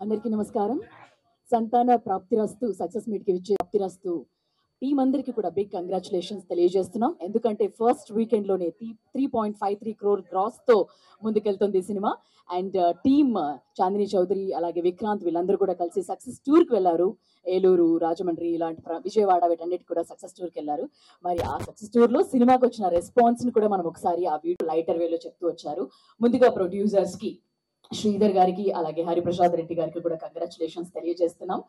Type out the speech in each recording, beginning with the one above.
అందరికీ నమస్కారం. సంతాన ప్రాప్తిరస్తు సక్సెస్ మీట్ కి విచ్చే ప్రాప్తిరస్తు టీం అందరికీ కూడా బిగ్ కంగ్రాచులేషన్స్ తెలియజేస్తున్నాం. ఎందుకంటే ఫస్ట్ వీకెండ్ లోనే 3.53 crore గ్రాస్ తో ముందుకెళ్తుంది సినిమా. అండ్ టీమ్ చాందిని చౌదరి అలాగే విక్రాంత్ వీళ్ళందరూ కూడా కలిసి సక్సెస్ టూర్ కి వెళ్ళారు. ఏలూరు, రాజమండ్రి ఇలాంటి విజయవాడ వీటన్నిటి కూడా సక్సెస్ టూర్ కి వెళ్ళారు. మరి ఆ సక్సెస్ టూర్ లో సినిమాకి వచ్చిన రెస్పాన్స్ ని కూడా మనం ఒకసారి ఆ వీడియో లైటర్ వేలో చెప్తూ వచ్చారు. ముందుగా ప్రొడ్యూసర్స్ కి శ్రీధర్ గారికి అలాగే హరిప్రసాద్ రెడ్డి గారికి కూడా కంగ్రాచులేషన్స్ తెలియజేస్తున్నాం.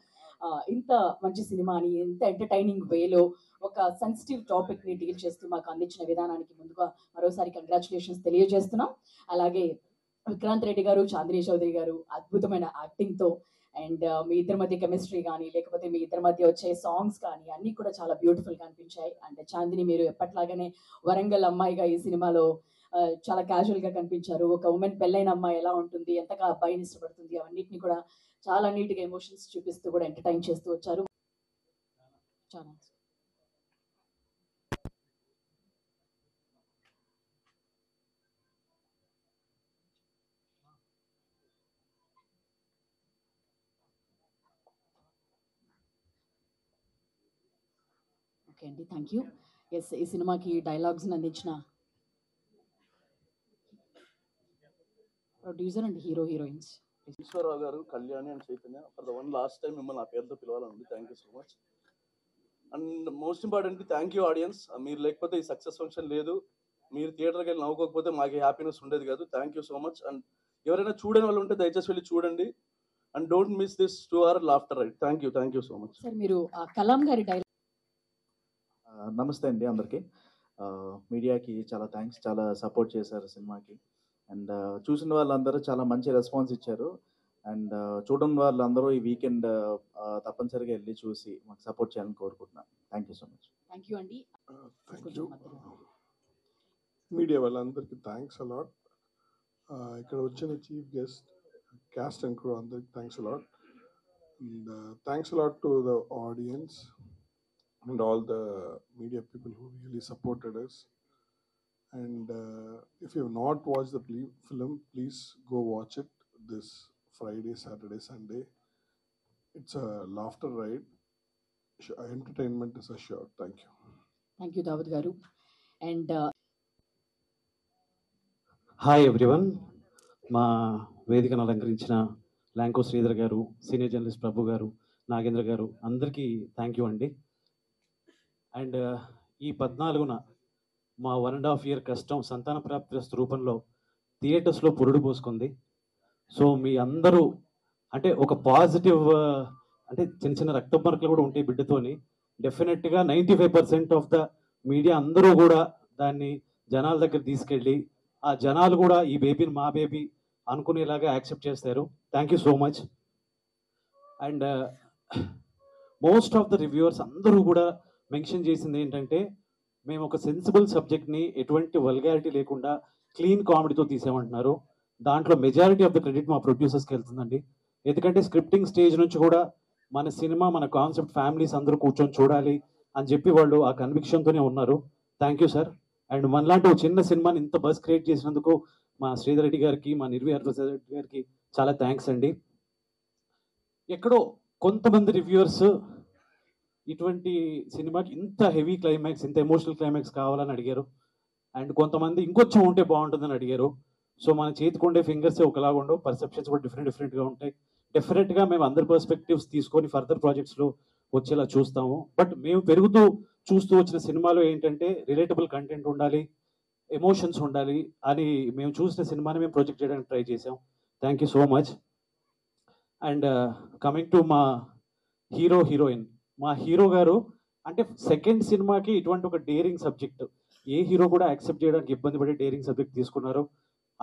ఇంత మంచి సినిమాని ఇంత ఎంటర్టైనింగ్ వేలో ఒక సెన్సిటివ్ టాపిక్ ని డీల్ చేస్తూ మాకు అందించిన విధానానికి ముందుగా మరోసారి కంగ్రాచులేషన్స్ తెలియజేస్తున్నాం. అలాగే విక్రాంత్ రెడ్డి గారు, చాందిని చౌదరి గారు అద్భుతమైన యాక్టింగ్ తో అండ్ మీ ఇద్దరి మధ్య కెమిస్ట్రీ కానీ లేకపోతే మీ ఇద్దరి మధ్య వచ్చే సాంగ్స్ కానీ అన్ని కూడా చాలా బ్యూటిఫుల్ గా అనిపించాయి. అండ్ చాందిని మీరు ఎప్పట్లాగానే వరంగల్ అమ్మాయిగా ఈ సినిమాలో చాలా క్యాజువల్ గా కనిపించారు. ఒక ఉమెన్ పెళ్ళైన అమ్మాయి ఎలా ఉంటుంది, ఎంతగా అబ్బాయిని ఇష్టపడుతుంది, అవన్నిటిని కూడా చాలా నీట్ గా ఎమోషన్స్ చూపిస్తూ కూడా ఎంటర్టైన్ చేస్తూ వచ్చారు. చాలా ఓకే అండి, థ్యాంక్ యూ. ఎస్, ఈ సినిమాకి డైలాగ్స్ అందించిన ప్రొడ్యూసర్ అండ్ హీరోయిన్స్ ఈశ్వరరావు గారు, Kalyani and Chaitanya for the one last time మిమ్మల్ని ఆ పేరుతో పిలవాలండి. Thank you so much. And most importantly thank you audience. మీరు లేకపోతే ఈ సక్సెస్ ఫంక్షన్ లేదు, మీరు థియేటర్కి వెళ్ళి నవ్వుకోకపోతే మాకు హ్యాపీనెస్ ఉండేది కాదు. Thank you so much. And ఎవరైనా చూడని వాళ్ళు ఉంటే దయచేసి వెళ్ళి చూడండి. And don't miss this 2 hour laughter right. Thank you so much. Sir, మీరు కలాం గారి డైలాగ్. నమస్తే అండి అందరికీ. మీడియాకి చాలా థ్యాంక్స్, చాలా సపోర్ట్ చేశారు సినిమాకి. అండ్ చూసిన వాళ్ళందరూ చాలా మంచి రెస్పాన్స్ ఇచ్చారు. అండ్ చూడని వాళ్ళందరూ ఈ వీకెండ్ తప్పనిసరిగా వెళ్ళి చూసి మాకు సపోర్ట్ చేయాలని కోరుకుంటున్నాను. Thank you so much. Thank you అండి. థ్యాంక్ యూ మీడియా వాళ్ళందరికీ థ్యాంక్స్ అలాట్. ఇక్కడ వచ్చిన chief guest, cast and crew అందరికి thanks a lot. And thanks a lot to the audience and all the media people who really supported us. And if you have not watched the film, please go watch it this Friday, Saturday, Sunday. It's a laughter ride. Entertainment is assured. Thank you. Thank you, David garu. And hi everyone. మా వేదికను అలంకరించిన ల్యాంకో శ్రీధర్ గారు, senior journalist ప్రభు గారు, నాగేంద్ర గారు అందరికీ thank you అండి. And ఈ 14న మా 1.5 year కష్టం సంతాన ప్రాప్తి రూపంలో థియేటర్స్లో పురుడు పోసుకుంది. సో మీ అందరూ అంటే ఒక పాజిటివ్ అంటే చిన్న చిన్న రక్త మార్కులు కూడా ఉంటాయి బిడ్డతోని. డెఫినెట్గా 95% ఆఫ్ ద మీడియా అందరూ కూడా దాన్ని జనాల దగ్గర తీసుకెళ్ళి ఆ జనాలు కూడా ఈ బేబీని మా బేబీ అనుకునేలాగా యాక్సెప్ట్ చేస్తారు. Thank you so much. And most of the reviewers అందరూ కూడా మెన్షన్ చేసింది ఏంటంటే మేము ఒక సెన్సిబుల్ సబ్జెక్ట్ని ఎటువంటి వల్గారిటీ లేకుండా క్లీన్ కామెడీతో తీసామంటున్నారు. దాంట్లో మెజారిటీ ఆఫ్ ద క్రెడిట్ మా ప్రొడ్యూసర్స్కి వెళ్తుందండి. ఎందుకంటే స్క్రిప్టింగ్ స్టేజ్ నుంచి కూడా మన సినిమా, మన కాన్సెప్ట్ ఫ్యామిలీస్ అందరూ కూర్చొని చూడాలి అని చెప్పి వాళ్ళు ఆ కన్విక్షన్తోనే ఉన్నారు. Thank you sir. అండ్ మనలాంటి ఒక చిన్న సినిమాని ఇంత బస్ క్రియేట్ చేసినందుకు మా శ్రీధర్ రెడ్డి గారికి, మా హరిప్రసాద్ రెడ్డి గారికి చాలా థ్యాంక్స్ అండి. ఎక్కడో కొంతమంది రివ్యూవర్స్ ఇటువంటి సినిమాకి ఇంత హెవీ క్లైమాక్స్, ఇంత ఎమోషనల్ క్లైమాక్స్ కావాలని అడిగారు. అండ్ కొంతమంది ఇంకొంచెం ఉంటే బాగుంటుందని అడిగారు. సో మన చేతికి ఉండే ఫింగర్స్ ఒకలాగా ఉండవు, పర్సెప్షన్స్ కూడా డిఫరెంట్గా ఉంటాయి. డెఫినెట్గా మేము అందరి పర్స్పెక్టివ్స్ తీసుకొని ఫర్దర్ ప్రాజెక్ట్స్లో వచ్చేలా చూస్తాము. బట్ మేము పెరుగుతూ చూస్తూ వచ్చిన సినిమాలో ఏంటంటే రిలేటబుల్ కంటెంట్ ఉండాలి, ఎమోషన్స్ ఉండాలి అని మేము చూసిన సినిమాని మేము ప్రొజెక్ట్ చేయడానికి ట్రై చేసాం. Thank you so much. And coming to మా హీరోయిన్, మా హీరో గారు అంటే సెకండ్ సినిమాకి ఇటువంటి ఒక డేరింగ్ సబ్జెక్ట్ ఏ హీరో కూడా యాక్సెప్ట్ చేయడానికి ఇబ్బంది పడే డేరింగ్ సబ్జెక్ట్ తీసుకున్నారు.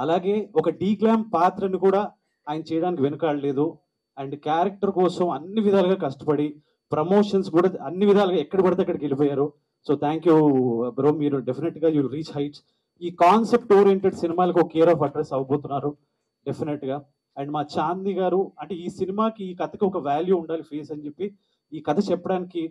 అలాగే ఒక డీగ్లామ్ పాత్రను కూడా ఆయన చేయడానికి వెనుకాడలేదు. అండ్ క్యారెక్టర్ కోసం అన్ని విధాలుగా కష్టపడి ప్రమోషన్స్ కూడా అన్ని విధాలుగా ఎక్కడ పడితే అక్కడికి వెళ్ళిపోయారు. So thank you bro. మీరు డెఫినెట్గా యూ రీచ్ హైట్స్. ఈ కాన్సెప్ట్ ఓరియంటెడ్ సినిమాలకు ఒక కేర్ ఆఫ్ అడ్రస్ అవ్వబోతున్నారు డెఫినెట్గా. అండ్ మా చాందీ గారు అంటే ఈ సినిమాకి, ఈ కథకి ఒక వాల్యూ ఉండాలి ఫేస్ అని చెప్పి ఈ కథ చెప్పడానికి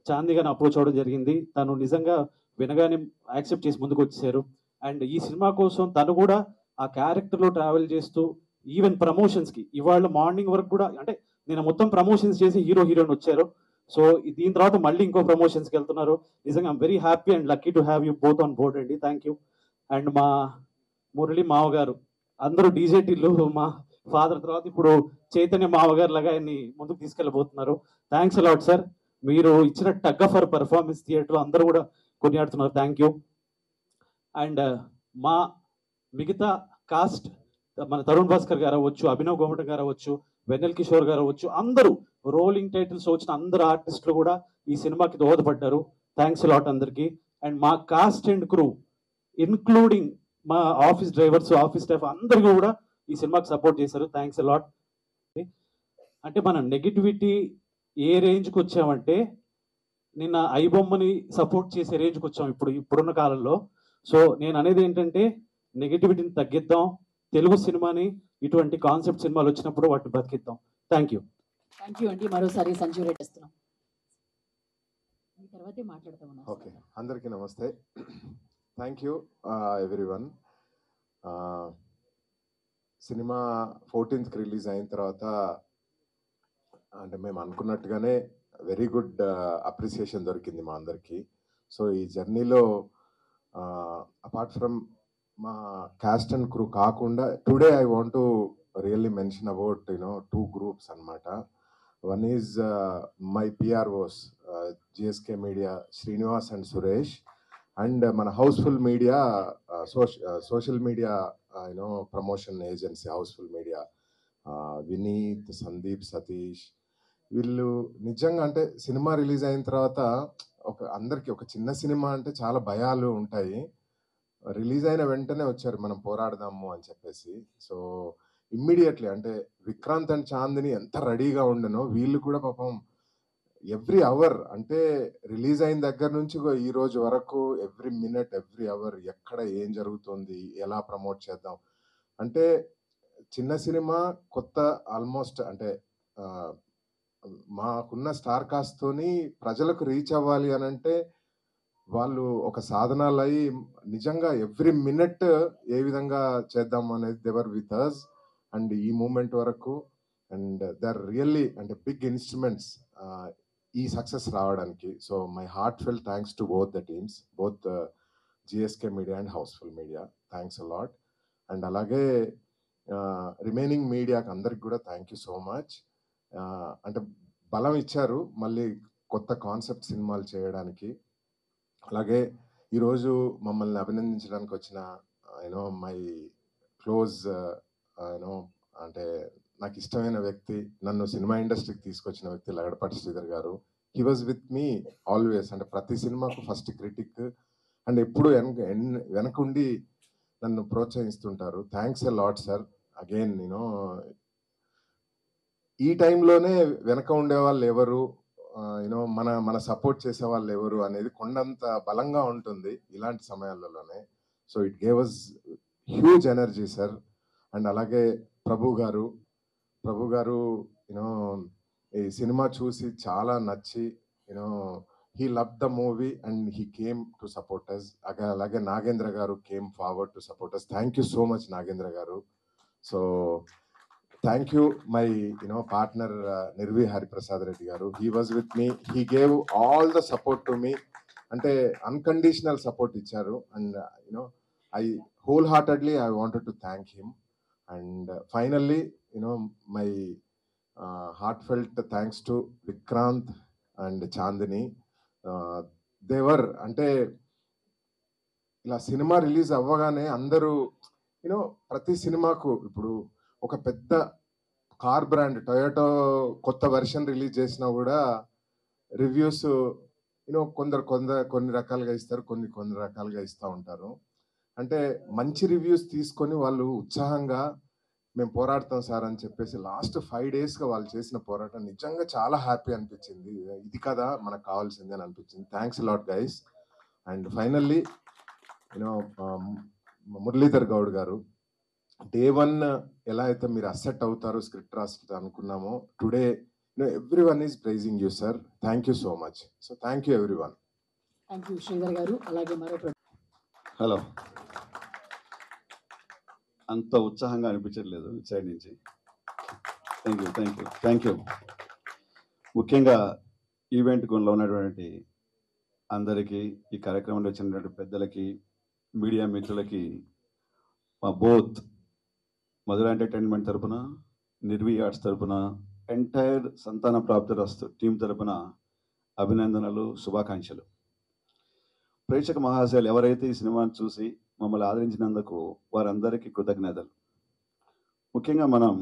చాందీ గారిని అప్రోచ్ అవ్వడం జరిగింది. తను నిజంగా వినగానే యాక్సెప్ట్ చేసి ముందుకు వచ్చేసారు. అండ్ ఈ సినిమా కోసం తను కూడా ఆ క్యారెక్టర్లో ట్రావెల్ చేస్తూ ఈవెన్ ప్రమోషన్స్కి ఇవాళ మార్నింగ్ వరకు కూడా, అంటే నేను మొత్తం ప్రమోషన్స్ చేసి హీరోయిన్ వచ్చారు. సో దీని తర్వాత మళ్ళీ ఇంకో ప్రమోషన్స్కి వెళ్తున్నారు. నిజంగా I'm very happy and lucky to have you both on board అండి. Thank you. అండ్ మా మురళి మావగారు, అందరూ డీజేటీలు మా ఫాదర్ తర్వాత ఇప్పుడు చైతన్య మావగారు లాగా ఆయన్ని ముందుకు తీసుకెళ్ళబోతున్నారు. Thanks a lot sir. మీరు ఇచ్చిన టగ్ ఫర్ పర్ఫార్మెన్స్ థియేటర్లో అందరూ కూడా కొనియాడుతున్నారు. Thank you. అండ్ మా మిగతా కాస్ట్, మన తరుణ్ భాస్కర్ గారు అవ్వచ్చు, అభినవ్ గోమట గారు అవ్వచ్చు, వెన్నెల్ కిషోర్ గారు అవ్వచ్చు, అందరూ రోలింగ్ టైటిల్స్ వచ్చిన అందరు ఆర్టిస్టులు కూడా ఈ సినిమాకి దోహదపడ్డారు. థ్యాంక్స్ అలాట్ అందరికీ. అండ్ మా కాస్ట్ అండ్ క్రూ ఇన్క్లూడింగ్ మా ఆఫీస్ డ్రైవర్స్, ఆఫీస్ స్టాఫ్ అందరికీ కూడా ఈ సినిమాకి సపోర్ట్ చేశారు. Thanks a lot. అంటే మన నెగిటివిటీ ఏ రేంజ్కి వచ్చామంటే నిన్న ఐబొమ్మని సపోర్ట్ చేసే రేంజ్కి వచ్చాం ఇప్పుడున్న కాలంలో. సో నేను అనేది ఏంటంటే నెగిటివిటీని తగ్గిద్దాం, తెలుగు సినిమాని ఇటువంటి కాన్సెప్ట్ సినిమాలు వచ్చినప్పుడు వాటిని బతికిద్దాం. Thank you. థ్యాంక్ యూ అండి. మరోసారి సంజీవ్ రెడ్డి ఇస్తున్నాం. మీ తర్వాతే మాట్లాడతాం. ఓకే, అందరికీ నమస్తే. Thank you everyone. Cinema 14th release అయిన తర్వాత అంటే మేము అనుకున్నట్టుగానే వెరీ గుడ్ అప్రిసియేషన్ దొరికింది మా అందరికీ. సో ఈ జర్నీలో అపార్ట్ ఫ్రమ్ మా క్యాస్ట్ అండ్ క్రూ కాకుండా today I want to really mention about 2 groups అనమాట. One is my PROs GSK media Srinivas and Suresh, and మన Housefull media social media promotion agency Housefull media Vineeth, Sandeep, Satish. వీళ్ళు నిజంగా అంటే సినిమా రిలీజ్ అయిన తర్వాత అందరికీ ఒక చిన్న సినిమా అంటే చాలా భయాలు ఉంటాయి. రిలీజ్ అయిన వెంటనే వచ్చారు మనం పోరాడదాము అని చెప్పేసి. సో ఇమ్మీడియట్లీ అంటే విక్రాంత్ అండ్ చాందిని ఎంత రెడీగా ఉండనో వీళ్ళు కూడా పాపం ఎవ్రీ అవర్ అంటే రిలీజ్ అయిన దగ్గర నుంచి ఈ రోజు వరకు ఎవ్రీ మినిట్ ఎవ్రీ అవర్ ఎక్కడ ఏం జరుగుతుంది, ఎలా ప్రమోట్ చేద్దాం అంటే చిన్న సినిమా కొత్త ఆల్మోస్ట్ అంటే మాకున్న స్టార్ కాస్ట్తోని ప్రజలకు రీచ్ అవ్వాలి అని అంటే వాళ్ళు ఒక సాధనాలు అయ్యి నిజంగా ఎవ్రీ మినిట్ ఏ విధంగా చేద్దాం అనేది దేవర్ విత్ అస్ అండ్ ఈ మూమెంట్ వరకు. అండ్ దే ఆర్ రియల్లీ అంటే బిగ్ ఇన్స్ట్రుమెంట్స్ ఈ సక్సెస్ రావడానికి. So my heartfelt thanks to both the teams, both GSK media and Housefull media. Thanks a lot. And అలాగే remaining మీడియాకి అందరికి కూడా thank you so much. అంటే బలం ఇచ్చారు మళ్ళీ కొత్త కాన్సెప్ట్ సినిమాలు చేయడానికి. అలాగే ఈరోజు మమ్మల్ని అభినందించడానికి వచ్చిన మై క్లోజ్ అంటే నాకు ఇష్టమైన వ్యక్తి, నన్ను సినిమా ఇండస్ట్రీకి తీసుకొచ్చిన వ్యక్తి లగడపాటి శ్రీధర్ గారు. He was with me always. అంటే ప్రతి సినిమాకు ఫస్ట్ క్రిటిక్ అండ్ ఎప్పుడు వెనకుండి నన్ను ప్రోత్సహిస్తుంటారు. Thanks a lot sir. Again ఈ టైంలోనే వెనక ఉండే వాళ్ళు ఎవరు, మన సపోర్ట్ చేసే వాళ్ళు ఎవరు అనేది కొండంత బలంగా ఉంటుంది ఇలాంటి సమయాలలోనే. So it gave us huge energy sir. And అలాగే ప్రభు గారు ఈ సినిమా చూసి చాలా నచ్చి he love the movie and he came to support us. అలాగే నాగేంద్ర గారు came forward to support us. Thank you so much Nagendra గారు. So thank you my partner Nirvi Hariprasad Reddy గారు. He was with me, he gave all the support to me, అంటే అన్కండిషనల్ support ఇచ్చారు. And I whole heartedly I wanted to thank him. And finally my heartfelt thanks to Vikrant and Chandini. దేవర్ అంటే ఇలా cinema release అవ్వగానే అందరూ ప్రతి సినిమాకు ఇప్పుడు ఒక పెద్ద కార్ బ్రాండ్ టొయోటో కొత్త వెర్షన్ రిలీజ్ చేసినా కూడా రివ్యూస్ కొన్ని రకాలుగా ఇస్తారు, కొన్ని రకాలుగా ఇస్తూ ఉంటారు. అంటే మంచి రివ్యూస్ తీసుకొని వాళ్ళు ఉత్సాహంగా మేము పోరాడతాం సార్ అని చెప్పేసి లాస్ట్ 5 daysగా వాళ్ళు చేసిన పోరాటం నిజంగా చాలా హ్యాపీ అనిపించింది. ఇది కదా మనకు కావాల్సింది అని అనిపించింది. Thanks lot guys. And finally Muralidhar Goud గారు, డే 1 ఎలా అయితే మీరు అసెట్ అవుతారో స్క్రిప్ట్ రాస్తే అనుకున్నామో, today everyone is praising you sir. Thank you so much. So thank you everyone. Thank you Sridhar garu. అలాగే మరో హలో, అంత ఉత్సాహంగా అనిపించట్లేదు ఇటు సైడ్ నుంచి. Thank you. ముఖ్యంగా ఈవెంట్ గుణలో ఉన్నటువంటి అందరికీ, ఈ కార్యక్రమంలో వచ్చినటువంటి పెద్దలకి, మీడియా మిత్రులకి, మా బోత్ మధుర ఎంటర్టైన్మెంట్ తరపున, నిర్వి ఆర్ట్స్ తరపున, ఎంటైర్ సంతాన ప్రాప్తిరస్తు టీం తరపున అభినందనలు, శుభాకాంక్షలు. ప్రేక్షక మహాశయులు ఎవరైతే ఈ సినిమాను చూసి మమ్మల్ని ఆదరించినందుకు వారందరికీ కృతజ్ఞతలు. ముఖ్యంగా మనం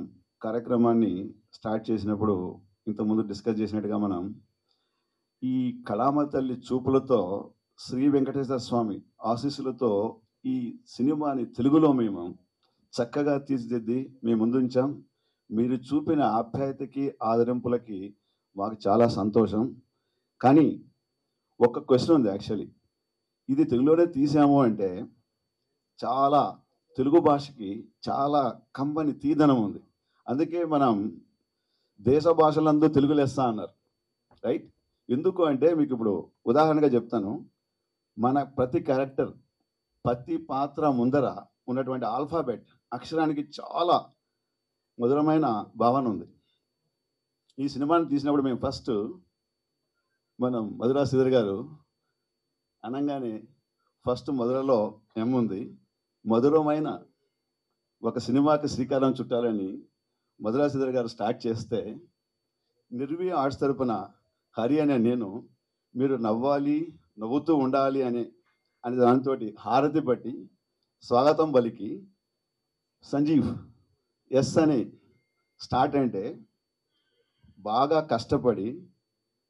కార్యక్రమాన్ని స్టార్ట్ చేసినప్పుడు ఇంతకుముందు డిస్కస్ చేసినట్టుగా మనం ఈ కళామ తల్లి చూపులతో, శ్రీ వెంకటేశ్వర స్వామి ఆశీస్సులతో ఈ సినిమాని తెలుగులో మేము చక్కగా తీర్చిదిద్ది మేము ముందుంచాం. మీరు చూపిన ఆప్యాయతకి, ఆదరింపులకి మాకు చాలా సంతోషం. కానీ ఒక క్వశ్చన్ ఉంది. యాక్చువల్లీ ఇది తెలుగులోనే తీసాము అంటే చాలా తెలుగు భాషకి చాలా కంబని తీదనం ఉంది. అందుకే మనం దేశ భాషలందు తెలుగు లెస్స అన్నారు, రైట్? ఎందుకు అంటే మీకు ఇప్పుడు ఉదాహరణగా చెప్తాను. మన ప్రతి క్యారెక్టర్, ప్రతి పాత్ర ముందర ఉన్నటువంటి ఆల్ఫాబెట్ అక్షరానికి చాలా మధురమైన భావన ఉంది. ఈ సినిమాని తీసినప్పుడు మేము ఫస్ట్ మనం మధురా శ్రీధర్ గారు అనగానే ఫస్ట్ మధురలో ఎం ఉంది. మధురమైన ఒక సినిమాకి శ్రీకారం చుట్టాలని మధురా శ్రీధర్ గారు స్టార్ట్ చేస్తే, నిర్వి ఆర్ట్స్ తరపున హరి అనే నేను మీరు నవ్వాలి, నవ్వుతూ ఉండాలి అనే దాంతో హారతి పట్టి స్వాగతం పలికి సంజీవ్ ఎస్ అని స్టార్ట్ అంటే బాగా కష్టపడి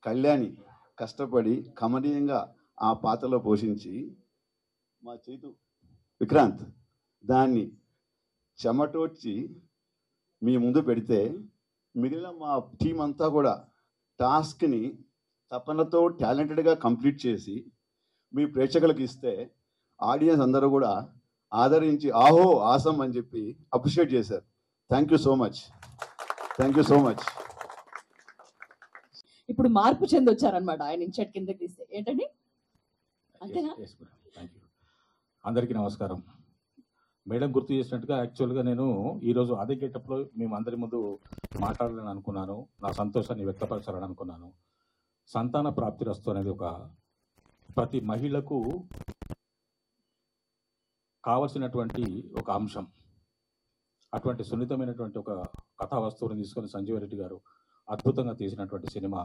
కళ్యాణి కష్టపడి కమనీయంగా ఆ పాత్రలో పోషించి మా చేతు విక్రాంత్ దాన్ని చెమటోడ్చి మీ ముందు పెడితే మిగిలిన మా టీం అంతా కూడా టాస్క్ని తపనతో టాలెంటెడ్గా కంప్లీట్ చేసి మీ ప్రేక్షకులకు ఇస్తే ఆడియన్స్ అందరూ కూడా ఆదరించి ఆహో ఆసం అని చెప్పి అప్రిషియేట్ చేశారు. Thank you so much. ఇప్పుడు మార్పు చెంది వచ్చారనమాట ఆయన ఇన్షర్ట్ కిందకి తీస్తే. ఏంటండి, అంతేనా? అందరికీ నమస్కారం. మేడం గుర్తు చేసినట్టుగా యాక్చువల్గా నేను ఈరోజు అదే గెటప్లో మేము అందరి ముందు మాట్లాడాలని అనుకున్నాను, నా సంతోషాన్ని వ్యక్తపరచాలని అనుకున్నాను. సంతాన ప్రాప్తిరస్తు అనేది ఒక ప్రతి మహిళకు కావలసినటువంటి ఒక అంశం. అటువంటి సున్నితమైనటువంటి ఒక కథా వస్తువుని తీసుకొని సంజీవ్ రెడ్డి గారు అద్భుతంగా తీసినటువంటి సినిమా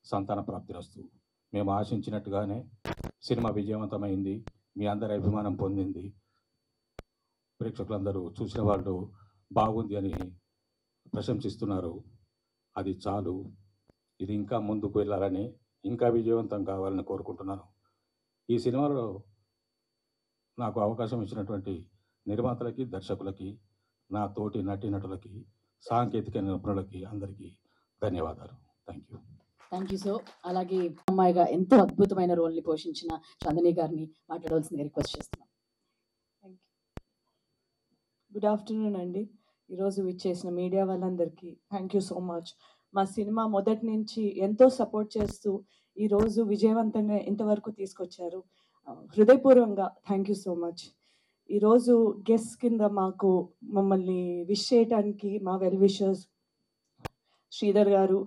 సంతాన ప్రాప్తిరస్తు. మేము ఆశించినట్టుగానే సినిమా విజయవంతమైంది, మీ అందరి అభిమానం పొందింది. ప్రేక్షకులందరూ చూసిన వాళ్ళు బాగుంది అని ప్రశంసిస్తున్నారు. అది చాలు, ఇది ఇంకా ముందుకు వెళ్ళాలని, ఇంకా విజయవంతం కావాలని కోరుకుంటున్నాను. ఈ సినిమాలో నాకు అవకాశం ఇచ్చినటువంటి నిర్మాతలకి, దర్శకులకి, నా తోటి నటీనటులకి, సాంకేతిక నిపుణులకి అందరికీ ధన్యవాదాలు. Thank you. సో అలాగే అమ్మాయిగా ఎంతో అద్భుతమైన రోల్ని పోషించిన చందని గారిని మాట్లాడవలసిందిగా రిక్వెస్ట్ చేస్తున్నాం. గుడ్ ఆఫ్టర్నూన్ అండి. ఈరోజు విచ్చేసిన మీడియా వాళ్ళందరికీ థ్యాంక్ యూ సో మచ్. మా సినిమా మొదటి నుంచి ఎంతో సపోర్ట్ చేస్తూ ఈరోజు విజయవంతంగా ఇంతవరకు తీసుకొచ్చారు. హృదయపూర్వకంగా థ్యాంక్ యూ సో మచ్. ఈరోజు గెస్ట్ కింద మమ్మల్ని విష్ చేయడానికి మా వెల్ విషర్స్ శ్రీధర్ గారు,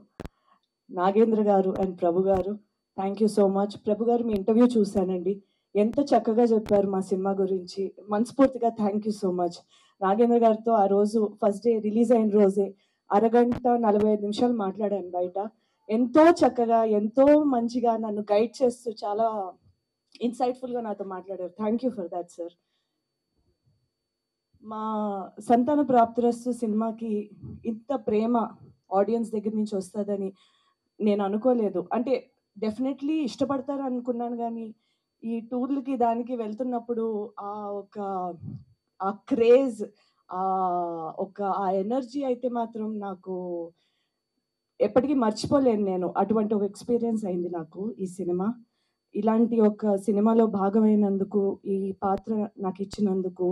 నాగేంద్ర గారు అండ్ ప్రభు గారు, థ్యాంక్ యూ సో మచ్. ప్రభు గారు మీ ఇంటర్వ్యూ చూశానండి, ఎంత చక్కగా చెప్పారు మా సినిమా గురించి. మనస్ఫూర్తిగా thank you so much. Nagendra గారితో ఆ రోజు ఫస్ట్ డే రిలీజ్ అయిన రోజే 1:45 నిమిషాలు మాట్లాడాను బయట. ఎంతో చక్కగా, ఎంతో మంచిగా నన్ను గైడ్ చేస్తూ చాలా ఇన్సైట్ఫుల్గా నాతో మాట్లాడారు. Thank you for that sir. మా సంతాన ప్రాప్తిరస్తు సినిమాకి ఇంత ప్రేమ ఆడియన్స్ దగ్గర నుంచి వస్తుందని నేను అనుకోలేదు. అంటే డెఫినెట్లీ ఇష్టపడతారు అనుకున్నాను, కానీ ఈ టూర్లకి దానికి వెళ్తున్నప్పుడు ఆ క్రేజ్, ఆ ఎనర్జీ అయితే మాత్రం నాకు ఎప్పటికీ మర్చిపోలేను. నేను అటువంటి ఒక ఎక్స్పీరియన్స్ అయింది నాకు ఈ సినిమా. ఇలాంటి ఒక సినిమాలో భాగమైనందుకు, ఈ పాత్ర నాకు ఇచ్చినందుకు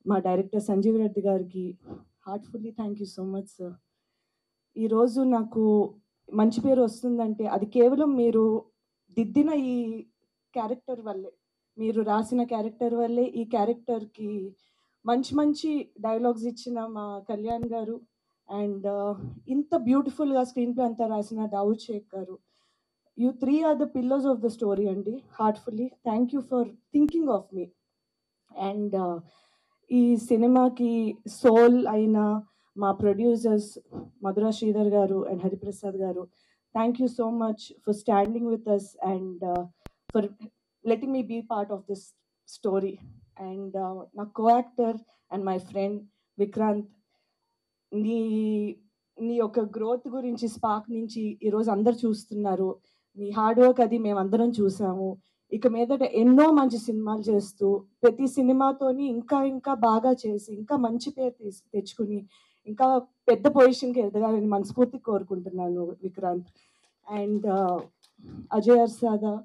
మా డైరెక్టర్ సంజీవ్ రెడ్డి గారికి heartfully thank you so much sir. ఈరోజు నాకు మంచి పేరు వస్తుందంటే అది కేవలం మీరు దిద్దిన ఈ క్యారెక్టర్ వల్లే, మీరు రాసిన క్యారెక్టర్ వల్లే ఈ క్యారెక్టర్కి మంచి మంచి డైలాగ్స్ ఇచ్చిన మా కళ్యాణ్ గారు అండ్ ఇంత బ్యూటిఫుల్గా స్క్రీన్ ప్లే అంతా రాసిన Dawood Shaikh garu. You three are the pillars of the story అండి. Heartfully thank you for thinking of me. And ఈ సినిమాకి సోల్ అయిన మా ప్రొడ్యూసర్స్ మధురా శ్రీధర్ గారు అండ్ హరిప్రసాద్ గారు, thank you so much for standing with us and for letting me be part of this story. And నా co-actor and my friend Vikrant, నీ నీ యొక్క గ్రోత్ గురించి స్పార్క్ నుంచి ఈరోజు అందరు చూస్తున్నారు. నీ హార్డ్ వర్క్ అది మేమందరం చూసాము. ఇక మీదట ఎన్నో మంచి సినిమాలు చేస్తూ ప్రతి సినిమాతోని ఇంకా ఇంకా బాగా చేసి ఇంకా మంచి పేరు తెచ్చుకుని ఇంకా పెద్ద పొజిషన్కి ఎదగాలని మనస్ఫూర్తి కోరుకుంటున్నాను విక్రాంత్. అండ్ అజయ్ అర్సాదా,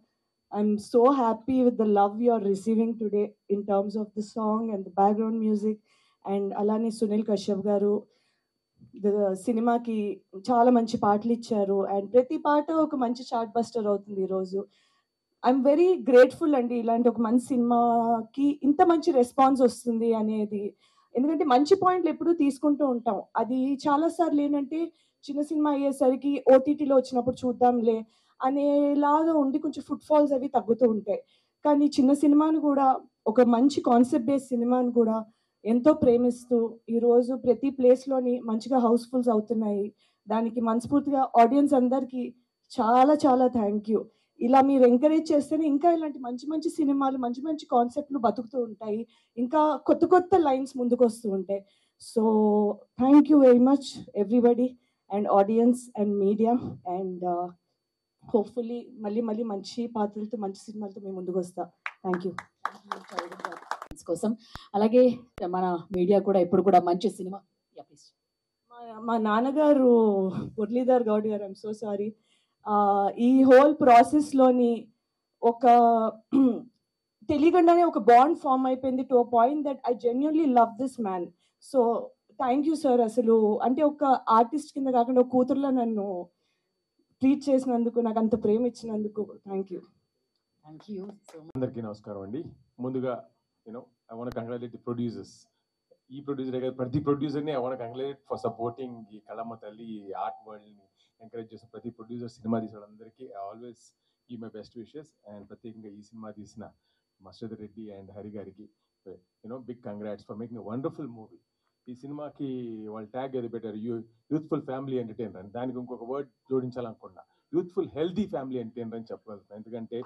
I'm so happy with the love you are receiving today in terms of the song and the background music. And alani Sunil Kashyap garu the సినిమాకి చాలా మంచి పాటలు ఇచ్చారు అండ్ ప్రతి పాట ఒక మంచి చార్ట్ బస్టర్ అవుతుంది ఈరోజు. ఐఎమ్ వెరీ గ్రేట్ఫుల్ అండి ఇలాంటి ఒక మంచి సినిమాకి ఇంత మంచి రెస్పాన్స్ వస్తుంది అనేది. ఎందుకంటే మంచి పాయింట్లు ఎప్పుడూ తీసుకుంటూ ఉంటాం. అది చాలాసార్లు ఏంటంటే చిన్న సినిమా అయ్యేసరికి ఓటీటీలో వచ్చినప్పుడు చూద్దాంలే అనేలాగా ఉండి కొంచెం ఫుట్ ఫాల్స్ అవి తగ్గుతూ ఉంటాయి. కానీ చిన్న సినిమాను కూడా ఒక మంచి కాన్సెప్ట్ బేస్డ్ సినిమాను కూడా ఎంతో ప్రేమిస్తూ ఈరోజు ప్రతి ప్లేస్లోని మంచిగా హౌస్ఫుల్స్ అవుతున్నాయి. దానికి మనస్ఫూర్తిగా ఆడియన్స్ అందరికీ చాలా చాలా థ్యాంక్ యూ. ఇలా మీరు ఎంకరేజ్ చేస్తేనే ఇంకా ఇలాంటి మంచి మంచి సినిమాలు మంచి మంచి కాన్సెప్ట్లు బతుకుతూ ఉంటాయి, ఇంకా కొత్త కొత్త లైన్స్ ముందుకు వస్తూ ఉంటాయి. So thank you very much everybody and audience and media. And hopefully మళ్ళీ మళ్ళీ మంచి పాత్రలతో మంచి సినిమాలతో మేము ముందుకు వస్తాం. థ్యాంక్ యూ కోసం. అలాగే మన మీడియా కూడా ఎప్పుడు కూడా మంచి సినిమా. మా నాన్నగారు మురళీధర్ గౌడ్ గారు, ఐఎమ్ సో సారీ, ఈ హోల్ ప్రాసెస్లోని ఒక తెలియకుండానే ఒక బాండ్ ఫామ్ అయిపోయింది to a point that I genuinely love this man. So thank you sir. అసలు అంటే ఒక ఆర్టిస్ట్ కింద కాకుండా ఒక కూతురులో నన్ను ట్రీట్ చేసినందుకు, నాకు అంత ప్రేమ ఇచ్చినందుకు థ్యాంక్ యూ. Thank you. అందరికీ నమస్కారం అండి. ముందుగా I want congratulate the producers. ఈ ప్రొడ్యూసర్ కాదు, ప్రతి ప్రొడ్యూసర్ని I want congratulate for supporting ఈ కళమ్మ తల్లి ఆర్ట్ వరల్డ్ని ఎంకరేజ్ చేసిన ప్రతి ప్రొడ్యూసర్, సినిమా తీసిన వాళ్ళందరికీ I always give my best wishes. And ప్రత్యేకంగా ఈ సినిమా తీసిన మస్టర్ రెడ్డి అండ్ హరి గారికి big congrats for making a wonderful movie. ఈ సినిమాకి వాళ్ళు ట్యాగ్ ఏది పెట్టారు, యూత్ఫుల్ ఫ్యామిలీ ఎంటర్టైనర్ అని. దానికి ఇంకొక వర్డ్ జోడించాలనుకున్నా, యూత్ఫుల్ హెల్తీ ఫ్యామిలీ ఎంటర్టైనర్ అని చెప్పగలుగుతాను. ఎందుకంటే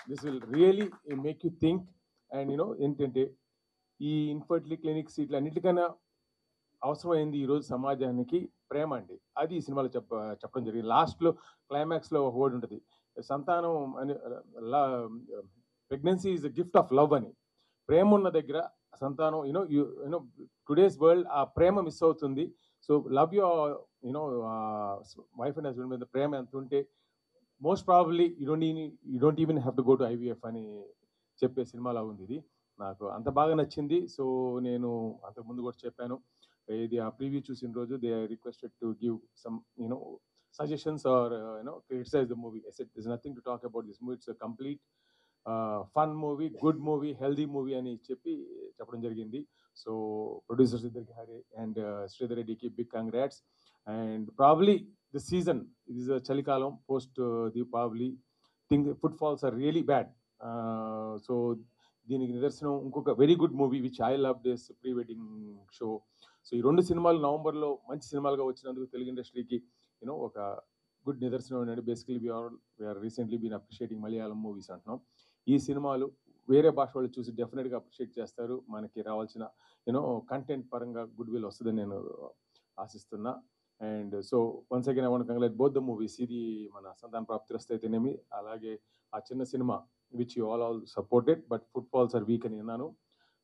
this will really make you think. And ఏంటంటే ఈ ఇన్ఫర్టిలిటీ క్లినిక్స్ ఇట్లా అన్నిటికన్నా అవసరమైంది ఈరోజు సమాజానికి ప్రేమ అండి. అది ఈ సినిమాలో చెప్పడం జరిగింది. లాస్ట్లో క్లైమాక్స్లో ఒక వర్డ్ ఉంటుంది, సంతానం అని, pregnancy is the gift of love అని. ప్రేమ ఉన్న దగ్గర సంతానం టుడేస్ వరల్డ్ ఆ ప్రేమ మిస్ అవుతుంది. So love your wife and husband మీద ప్రేమ ఎంత ఉంటే most probably you don't even have to go to IVF అని చెప్పే సినిమాలో ఉంది. ఇది నాకు అంత బాగా నచ్చింది. సో నేను అంతకుముందు కూడా చెప్పాను, ఇది ఆ ప్రీవ్యూ చూసిన రోజు they are requested to give some suggestions or criticise the movie. I said there is nothing to talk about this movie, it's a complete fun movie, good movie, healthy movie అని చెప్పడం జరిగింది. So producers ఇద్దరికి Hari and Sridhar రెడ్డికి big congrats. And probably the season, ఇది is చలికాలం post Deepavali, footfalls are really bad. So దీనికి నిదర్శనం ఇంకొక very good movie which I love this pre wedding show. So ఈ రెండు సినిమాలు నవంబర్లో మంచి సినిమాలుగా వచ్చినందుకు తెలుగు ఇండస్ట్రీకి ఒక గుడ్ నిదర్శనం ఏంటంటే basically we are recently been appreciating Malayalam movies అంటున్నాం. ఈ సినిమాలు వేరే భాష వాళ్ళు చూసి డెఫినెట్గా అప్రిషియేట్ చేస్తారు. మనకి రావాల్సిన కంటెంట్ పరంగా గుడ్ విల్ వస్తుందని నేను ఆశిస్తున్నా. And so once again I want congratulate both the movies. ఇది మన సంతాన ప్రాప్తిరస్తు అయితేనేమి, అలాగే ఆ చిన్న cinema which you all supported but footfalls are weak అని విన్నాను.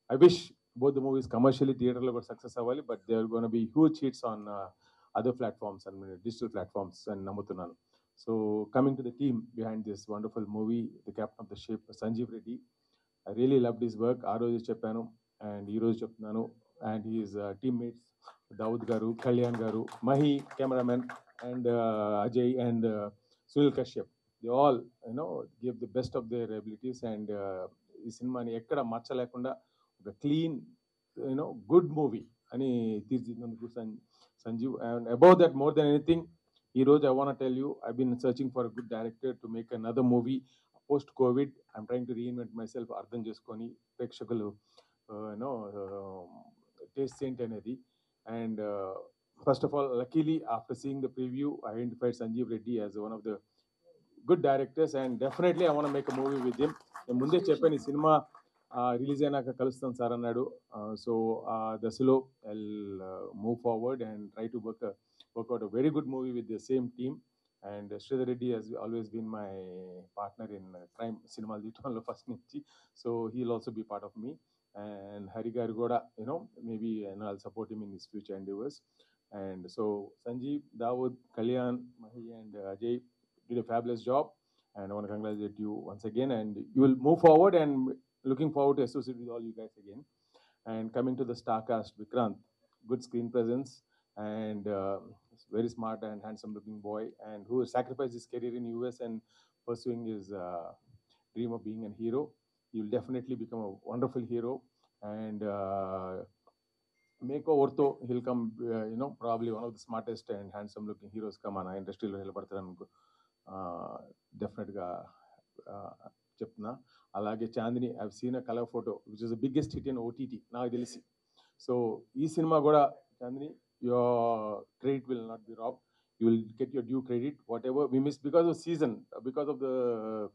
I wish both the movies commercially థియేటర్లో కూడా సక్సెస్ అవ్వాలి, but they are gone be huge hits on other platforms and digital platforms అని నమ్ముతున్నాను. So coming to the team behind this wonderful movie, the captain of the ship Sanjeev Reddy. I really love this work. ఆ రోజు చెప్పాను and ఈ రోజు చెప్తున్నాను. And he's teammates Dawood గారు, కళ్యాణ్ గారు, Mahi cameraman, and Ajay and Sunil Kashyap, they all give the best of their abilities. And ఈ సినిమాని ఎక్కడ మచ్చ లేకుండా ఒక క్లీన్ గుడ్ మూవీ అని తీర్చిదిద్దినందుకు Sanjeev. And above that, more than anything, ఈ రోజు I want to tell you, I've been searching for a good director to make another movie post COVID. I'm trying to reinvent myself, అర్థం చేసుకొని ప్రేక్షకులు taste ఏంటి అనేది. And first of all, luckily after seeing the preview, I identified Sanjeev Reddy as one of the good directors, and definitely I want to make a movie with him. నేను ముందే చెప్పాను, ఈ cinema release అయినాక కలుస్తాను sir అన్నాడు. So ఆ దశలో I'll move forward and try to work out a very good movie with the same team. And Sridhar Reddy has always been my partner in crime cinema తీయటంలో first నుంచి. So he'll also be part of me. And Hari garu kuda, maybe I'll support him in his future endeavors. And so Sanjeev, Dawood, Kalyan, Mahi and Ajay did a fabulous job, and I want to congratulate you once again, and you will move forward, and looking forward to associate with all you guys again. And coming to the star cast, Vikrant, good screen presence, and very smart and handsome looking boy, and who sacrificed his career in US and pursuing his dream of being a hero. He will definitely become a wonderful hero, and makeover to he'll come, probably one of the smartest and handsome looking heroes come on industry lo helpartanu definitely ga cheptuna. Alage Chandni, I've seen a color photo which is the biggest hit in OTT నాకు తెలిసి. So ఈ cinema కూడా Chandni, your credit will not be robbed. You will get your due credit. Whatever we missed because of season, because of the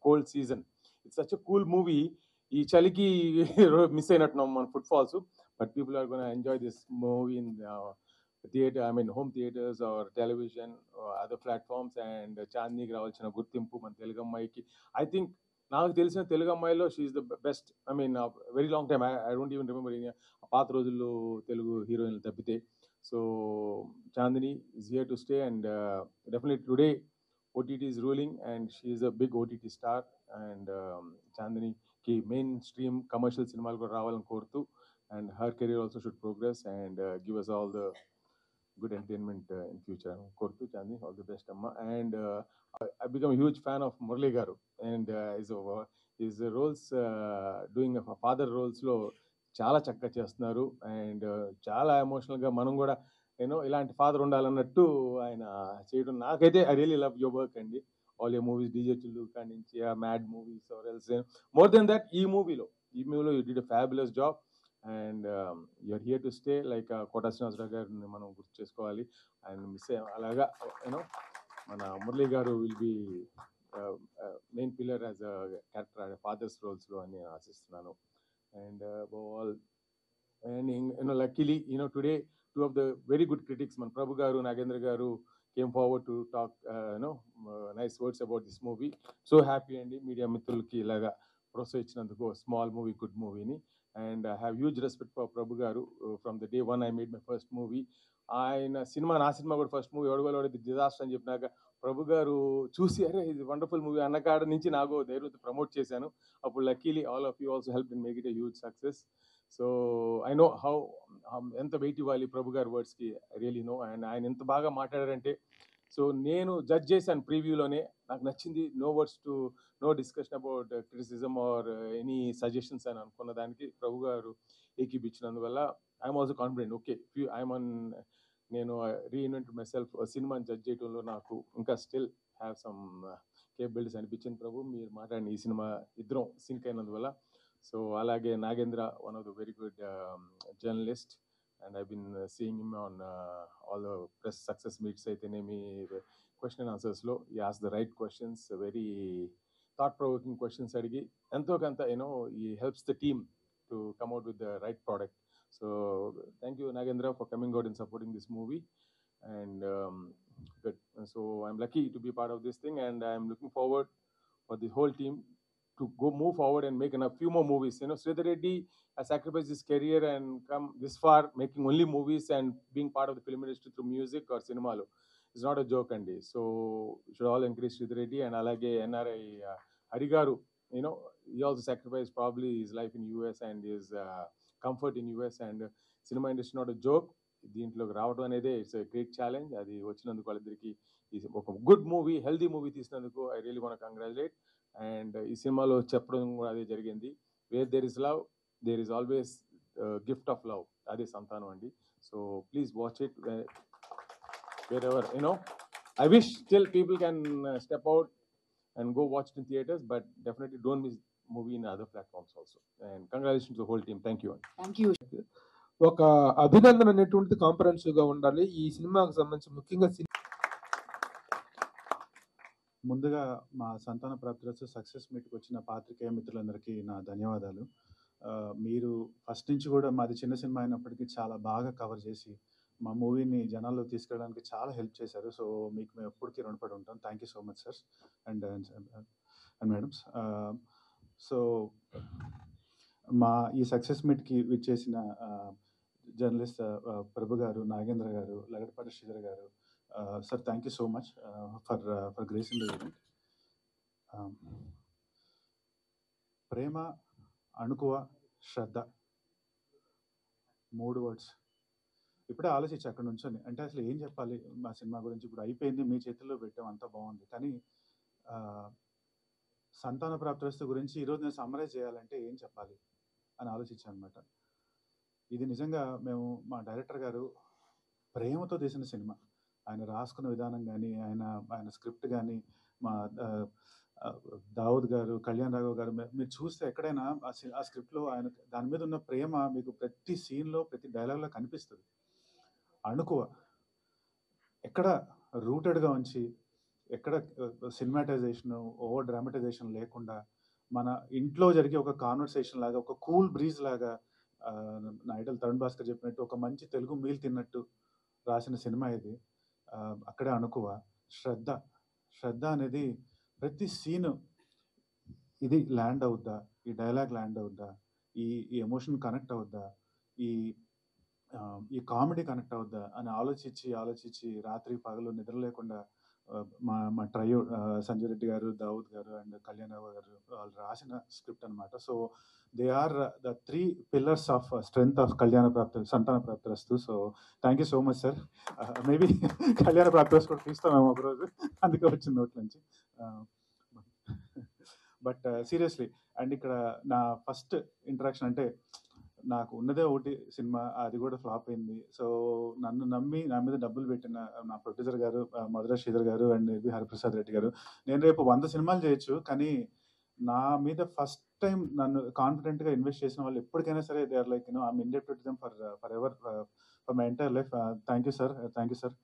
cold season, it's such a cool movie. ఈ చలికి miss అయినట్టున్నాం మన footfalls, but people are going to enjoy this movie in theater, I mean home theaters or television or other platforms. And Chandni కి రావాల్సిన గుర్తింపు మన తెలుగు అమ్మాయికి, I think నాకు తెలిసిన తెలుగు అమ్మాయిలో she is the best. I mean very long time, I don't even remember పాత రోజుల్లో తెలుగు హీరోయిన్లు తప్పితే. So Chandini is here to stay, and definitely today OTT is ruling, and she is a big OTT star. And చాందినికి mainstream commercial సినిమాలు కూడా రావాలని కోరుతూ, and her career also should progress and give us all the good entertainment in future. Kortu Chandni, all the best, Amma. And I become a huge fan of Murali Garu, and his roles, doing a father roles lo చాలా చక్కగా చేస్తున్నారు. And చాలా ఎమోషనల్గా మనం కూడా ఇలాంటి father ఉండాలన్నట్టు ఆయన చేయడం, నాకైతే I really love your work అండి. All your movies, DJ Tillu కాడి నుంచి Mad movies or else, more than that ఈ మూవీలో you did a fabulous job. And you are here to stay. Like Kota Srinivasarao గారిని మనం గుర్తు చేసుకోవాలి, ఆయన మిస్ అయ్యాం. అలాగా మన Murali garu will be main pillar as a character fathers రోల్స్లో అని నేను ఆశిస్తున్నాను. And above all, and luckily, today two of the very good critics, Man Prabhu Garu, Nagendra Garu, came forward to talk nice words about this movie. So happy and media mitrulki ilaga ప్రోత్సహించినందుకు, small movie good మూవీని. And I have huge respect for Prabhu garu. From the day one I made my first movie. ఆయన cinema, నా cinema కూడా first movie ఎవడగలవాడేది disaster అని చెప్పినాక ప్రభు గారు చూసి అరే ఇది వండర్ఫుల్ మూవీ అన్నకాడ నుంచి నాకు ధైర్యంతో ప్రమోట్ చేశాను. అప్పుడు luckily all of you also help in make it a huge success. So I know how ఎంత వెయిట్ ఇవ్వాలి ప్రభు గారి వర్డ్స్కి, ఐ రియలీ నో. అండ్ ఆయన ఎంత బాగా మాట్లాడారంటే, సో నేను జడ్జ్ చేశాను ప్రీవ్యూలోనే, నాకు నచ్చింది. No words to no discussion about criticism or any suggestions అని అనుకున్న దానికి ప్రభు గారు ఏకీపించినందువల్ల ఐఎమ్ ఆల్సో కాన్ఫిడెంట్. ఓకే, నేను రీఇన్వెంట్ మై సెల్ఫ్ సినిమాని జడ్జ్ చేయడంలో నాకు ఇంకా స్టిల్ హ్యావ్ సమ్ కేపబిలిటీస్ అనిపించింది. ప్రభు మీరు మాట్లాడిన ఈ సినిమా ఇద్దరం సింక్ అయినందువల్ల. సో అలాగే Nagendra, one of the very good journalist, and I've been seeing him on all the press success meets అయితేనేమి, question and answers లో he asked the right questions, very thought provoking questions అడిగి ఎంతో కొంత he helps the team to come out with the right product. So thank you Nagendra for coming out and supporting this movie. And good. So I'm lucky to be part of this thing, and I'm looking forward for the whole team to move forward and make a few more movies. Sridhar Reddy has sacrificed his career and come this far, making only movies and being part of the film industry through music or cinema. It's not a joke, Andy. So you should all encourage Sridhar Reddy. And alage NRI Hari Garu, he also sacrificed probably his life in US and his comfort in US. And cinema industry not a joke. దీంట్లోకి రావడం అనేది it's a great challenge. అది వచ్చినందుకు వాళ్ళిద్దరికి ఒక good movie, healthy movie తీసినందుకు I really want to congratulate. And ఈ సినిమాలో చెప్పడం కూడా అదే జరిగింది. Where there is love, there is always gift of love, అది సంతానం అండి. So please watch it wherever, I wish still people can step out and go watch it in theaters, but definitely don't miss movie in other platforms also. And congratulations to the whole team. Thank you. Thank you. ఒక అభినందన అనేటువంటిది comprehensive గా ఉండాలి ఈ సినిమాకి సంబంధించి. ముఖ్యంగా ముందుగా మా సంతాన ప్రాప్తి సక్సెస్ మీట్కి వచ్చిన పాత్రికేయ మిత్రులందరికీ నా ధన్యవాదాలు. మీరు ఫస్ట్ నుంచి కూడా మాది చిన్న సినిమా అయినప్పటికీ చాలా బాగా కవర్ చేసి మా మూవీని జనాల్లో తీసుకెళ్ళడానికి చాలా హెల్ప్ చేశారు. సో మీకు మేము ఎప్పటికీ రుణపడి ఉంటాం. Thank you so much sir and madams. So మా ఈ సక్సెస్ మీట్కి విచ్చేసిన జర్నలిస్ట్ ప్రభు గారు, నాగేంద్ర గారు, Lagadapati Sridhar garu, sir thank you so much for gracing the event. ప్రేమ, అణుకువ, శ్రద్ధ, 3 వర్డ్స్. ఇప్పుడే ఆలోచించి అక్కడ నుంచొని అంటే అసలు ఏం చెప్పాలి మా సినిమా గురించి. ఇప్పుడు అయిపోయింది, మీ చేతుల్లో పెట్టాం, అంతా బాగుంది. కానీ సంతాన ప్రాప్తి గురించి ఈరోజు నేను సమ్మరైజ్ చేయాలంటే ఏం చెప్పాలి అని ఆలోచించాను అనమాట. ఇది నిజంగా మేము మా డైరెక్టర్ గారు ప్రేమతో తీసిన సినిమా. ఆయన రాసుకున్న విధానం కానీ, ఆయన స్క్రిప్ట్ కానీ, మా దావుద్ గారు, కళ్యాణ్ రాఘవ్ గారు, మీరు చూస్తే ఎక్కడైనా ఆ స్క్రిప్ట్లో ఆయన దాని మీద ఉన్న ప్రేమ మీకు ప్రతి సీన్లో, ప్రతి డైలాగ్లో కనిపిస్తుంది. అణుకువ ఎక్కడ రూటెడ్గా ఉంచి, ఎక్కడ సినిమాటైజేషన్, ఓవర్ డ్రామటైజేషన్ లేకుండా మన ఇంట్లో జరిగే ఒక కాన్వర్సేషన్ లాగా, ఒక కూల్ బ్రీజ్ లాగా, నా ఐడల్ తరుణ్ భాస్కర్ చెప్పినట్టు ఒక మంచి తెలుగు మీల్ తిన్నట్టు రాసిన సినిమా ఇది. అక్కడే అణుకువ. శ్రద్ధ అనేది ప్రతి సీను ఇది ల్యాండ్ అవుద్దా, ఈ డైలాగ్ ల్యాండ్ అవుద్దా, ఈ ఎమోషన్ కనెక్ట్ అవుద్దా, ఈ కామెడీ కనెక్ట్ అవుద్దా అని ఆలోచించి రాత్రి పగలు నిద్ర లేకుండా మా ట్రయో సంజయ్ రెడ్డి గారు, దావుద్ గారు అండ్ కళ్యాణ్ రావు గారు వాళ్ళు రాసిన స్క్రిప్ట్ అనమాట. So they are the 3 pillars of strength of Santhana Prapthirasthu. So thank you so much sir. Maybe Kalyana Prapthirasthu కూడా తీస్తామేమో ఒకరోజు, అందుకే వచ్చిన నోట్ నుంచి. బట్ సీరియస్లీ, అండ్ ఇక్కడ నా ఫస్ట్ ఇంటరాక్షన్ అంటే నాకు ఉన్నదే ఒకటి సినిమా, అది కూడా ఫ్లాప్ అయింది. సో నన్ను నమ్మి నా మీద డబ్బులు పెట్టిన నా ప్రొడ్యూసర్ గారు మధుర శ్రీధర్ గారు అండ్ హరిప్రసాద్ రెడ్డి గారు, నేను రేపు 100 సినిమాలు చేయొచ్చు, కానీ నా మీద ఫస్ట్ టైం నన్ను కాన్ఫిడెంట్గా ఇన్వెస్ట్ చేసిన వాళ్ళు ఎప్పటికైనా సరే they are like I'm indebted to them forever, for my entire life. Thank you sir.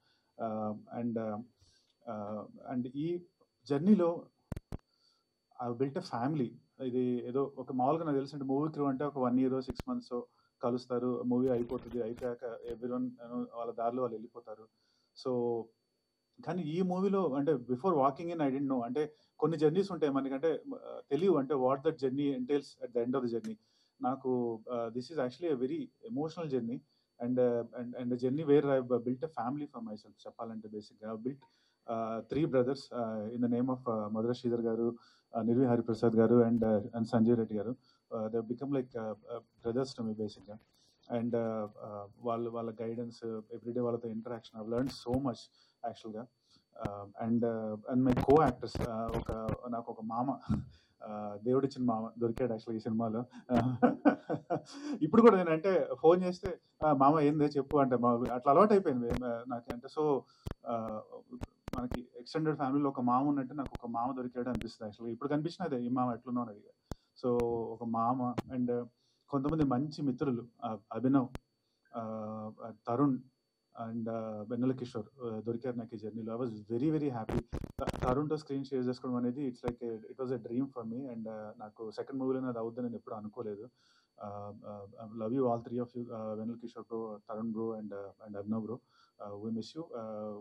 And ఈ జర్నీలో ఐ బిల్ట్ ఎ ఫ్యామిలీ. ఇది ఏదో ఒక మామూలుగా నాకు తెలిసిన మూవీ క్రూ అంటే ఒక 1 year 6 months కలుస్తారు, మూవీ అయిపోతుంది, అయిపోయాక ఎవ్రీవన్ వాళ్ళ దారిలో వాళ్ళు వెళ్ళిపోతారు. సో కానీ ఈ మూవీలో అంటే before walking in I didn't know, అంటే కొన్ని జర్నీస్ ఉంటాయి మనకంటే తెలియవు, అంటే what that journey entails at the end of the journey. నాకు this is actually a very emotional journey and journey where I built a family for myself. చెప్పాలంటే బేసిక్గా I built 3 brothers in the name of Madhura Sridhar garu, Nirvi Hariprasad garu and Sanjay Reddy garu. They become like brothers to me బేసిక్గా. And వాళ్ళ guidance, everyday వాళ్ళతో interaction, I learn so much యాక్చువల్గా. And my co actors, నాకు ఒక మామ, దేవుడిచ్చిన మామ దొరికాడు యాక్చువల్గా ఈ సినిమాలో. ఇప్పుడు కూడా నేనంటే ఫోన్ చేస్తే మామ ఏందే చెప్పు అంటే అట్లా అలవాటు అయిపోయింది నాకు. అంటే సో మనకి ఎక్స్టెండెడ్ ఫ్యామిలీలో ఒక మామ ఉన్నట్టు నాకు ఒక మామ దొరికాడు అనిపిస్తుంది యాక్చువల్గా. ఇప్పుడు కనిపించిన అదే, ఈ మామ ఎట్లున్నావు అని అడిగా. సో ఒక మామ అండ్ కొంతమంది మంచి మిత్రులు, అభినవ్, తరుణ్ అండ్ వెన్నెల కిషోర్ దొరికారు నాకు ఈ జర్నీలో. I was very very happy. తరుణ్తో స్క్రీన్ షేర్ చేసుకోవడం అనేది it was a dream for me. And నాకు సెకండ్ మూవీలో అది అవుద్దని నేను ఎప్పుడు అనుకోలేదు. Love you all 3 of you, Vennela Kishore bro, Tarun bro and Abhinav bro. We miss you.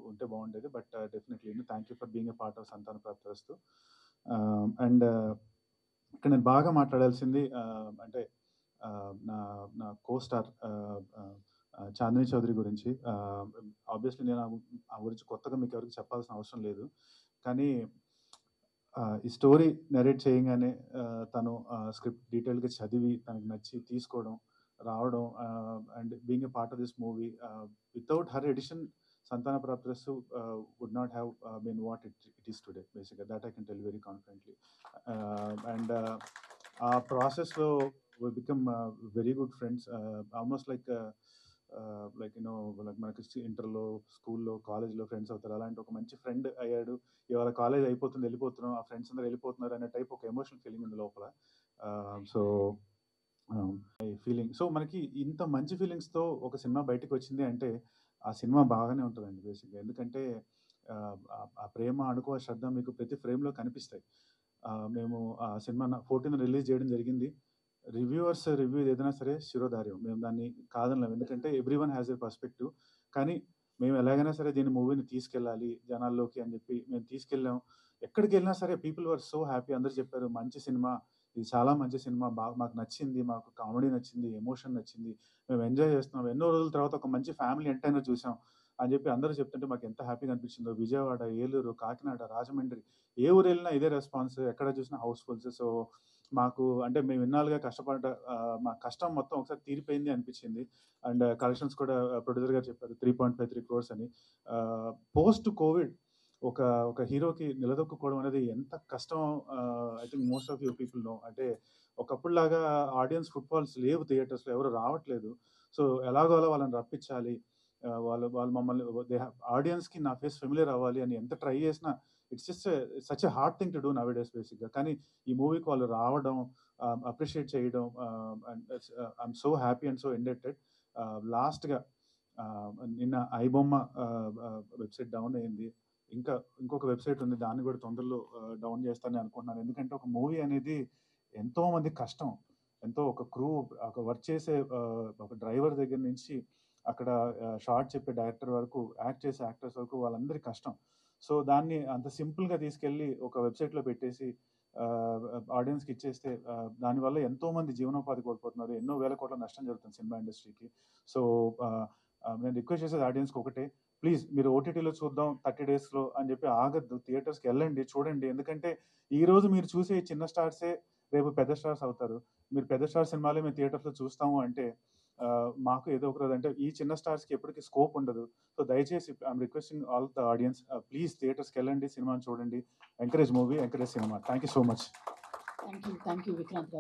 ఉంటే బాగుండేది, but definitely thank you for being a part of Santhana Prapthirasthu. And ఇక్కడ నేను బాగా మాట్లాడాల్సింది అంటే నా కోస్టార్ చాందిని చౌదరి గురించి. ఆబ్వియస్లీ నేను ఆ గురించి కొత్తగా మీకు ఎవరికి చెప్పాల్సిన అవసరం లేదు, కానీ ఈ స్టోరీ నెరేట్ చేయగానే తను స్క్రిప్ట్ డీటెయిల్గా చదివి తనకు నచ్చి తీసుకోవడం, రావడం, and being a part of this movie. Without her addition Santhana Prapthirasthu would not have been what it is today బేసిక్గా. That I can tell very confidently. And ఆ ప్రాసెస్లో we become very good friends, almost like మనకి ఇంటర్లో, స్కూల్లో, కాలేజ్లో friends అవుతారు. అలాంటి ఒక మంచి ఫ్రెండ్ అయ్యాడు. ఇవాళ కాలేజ్ అయిపోతుంది, వెళ్ళిపోతున్నాం, ఆ ఫ్రెండ్స్ అందరూ వెళ్ళిపోతున్నారు అనే టైప్ ఒక ఎమోషనల్ ఫీలింగ్ ఉంది లోపల. సో ఫీలింగ్, సో మనకి ఇంత మంచి ఫీలింగ్స్తో ఒక సినిమా బయటకు వచ్చింది అంటే ఆ సినిమా బాగానే ఉంటుందండి బేసిక్గా. ఎందుకంటే ఆ ప్రేమ, అణుకువ, శ్రద్ధ మీకు ప్రతి ఫ్రేమ్లో కనిపిస్తాయి. మేము ఆ సినిమా 14th రిలీజ్ చేయడం జరిగింది. రివ్యూవర్స్ రివ్యూ ఏదైనా సరే శిరోధార్యం, మేము దాన్ని కాదనలేము. ఎందుకంటే ఎవ్రీవన్ హ్యాస్ ఎ పర్స్పెక్టివ్. కానీ మేము ఎలాగైనా సరే దీని మూవీని తీసుకెళ్ళాలి జనాల్లోకి అని చెప్పి మేము తీసుకెళ్ళాం. ఎక్కడికి వెళ్ళినా సరే పీపుల్ వర్ సో హ్యాపీ. అందరూ చెప్పారు మంచి సినిమా, ఇది చాలా మంచి సినిమా, బాగా మాకు నచ్చింది, మాకు కామెడీ నచ్చింది, ఎమోషన్ నచ్చింది, మేము ఎంజాయ్ చేస్తున్నాం, ఎన్నో రోజుల తర్వాత ఒక మంచి ఫ్యామిలీ ఎంటర్టైనర్ చూసాం అని చెప్పి అందరూ చెప్తుంటే మాకు ఎంత హ్యాపీగా అనిపించిందో. విజయవాడ, ఏలూరు, కాకినాడ, రాజమండ్రి, ఏ ఊరు వెళ్ళినా ఇదే రెస్పాన్స్, ఎక్కడ చూసినా హౌస్ఫుల్స్. సో మాకు అంటే మేము ఇన్నాళ్ళుగా కష్టపడ్డ మా కష్టం మొత్తం ఒకసారి తీరిపోయింది అనిపించింది. అండ్ కలెక్షన్స్ కూడా ప్రొడ్యూసర్ గారు చెప్పారు 3.53 crores అని. పోస్ట్ కోవిడ్ ఒక హీరోకి నిలదొక్కుకోవడం అనేది ఎంత కష్టం, I think most of you people know. అంటే ఒకప్పుడులాగా ఆడియన్స్ ఫుట్ఫాల్స్ లేవు, థియేటర్స్లో ఎవరు రావట్లేదు. సో ఎలాగో అలా వాళ్ళని రప్పించాలి, వాళ్ళు మమ్మల్ని ఆడియన్స్కి నా ఫేస్ ఫెమిలియర్ అవ్వాలి అని ఎంత ట్రై చేసినా it's just such a hard thing to do now days బేసిక్గా. కానీ ఈ మూవీకి వాళ్ళు రావడం, అప్రిషియేట్ చేయడం, I'm so happy and so indebted. లాస్ట్గా నిన్న ఐబొమ్మ వెబ్సైట్ డౌన్ అయింది. ఇంకొక వెబ్సైట్ ఉంది, దాన్ని కూడా తొందరలో డౌన్ చేస్తానని అనుకుంటున్నాను. ఎందుకంటే ఒక మూవీ అనేది ఎంతో మంది కష్టం, ఎంతో ఒక క్రూ, ఒక వర్క్ చేసే ఒక డ్రైవర్ దగ్గర నుంచి అక్కడ షార్ట్ చెప్పే డైరెక్టర్ వరకు, యాక్ట్ చేసే యాక్టర్స్ వరకు వాళ్ళందరి కష్టం. సో దాన్ని అంత సింపుల్గా తీసుకెళ్ళి ఒక వెబ్సైట్లో పెట్టేసి ఆడియన్స్కి ఇచ్చేస్తే దానివల్ల ఎంతోమంది జీవనోపాధి కోల్పోతున్నారు, ఎన్నో వేల కోట్ల నష్టం జరుగుతుంది సినిమా ఇండస్ట్రీకి. సో నేను రిక్వెస్ట్ చేసేది ఆడియన్స్కి ఒకటే, ప్లీజ్ మీరు ఓటీటీలో చూద్దాం 30 daysలో అని చెప్పి ఆగద్దు, థియేటర్స్కి వెళ్ళండి, చూడండి. ఎందుకంటే ఈరోజు మీరు చూసే చిన్న స్టార్సే రేపు పెద్ద స్టార్స్ అవుతారు. మీరు పెద్ద స్టార్ సినిమాలే మేము థియేటర్స్లో చూస్తాము అంటే మాకు ఏదో ఒక రోజు అంటే ఈ చిన్న స్టార్స్కి ఎప్పటికీ స్కోప్ ఉండదు. సో దయచేసి I'm requesting all the audience, please థియేటర్స్కి వెళ్ళండి, సినిమాని చూడండి, encourage movie, encourage cinema. Thank you so much. Thank you Vikrant గారు.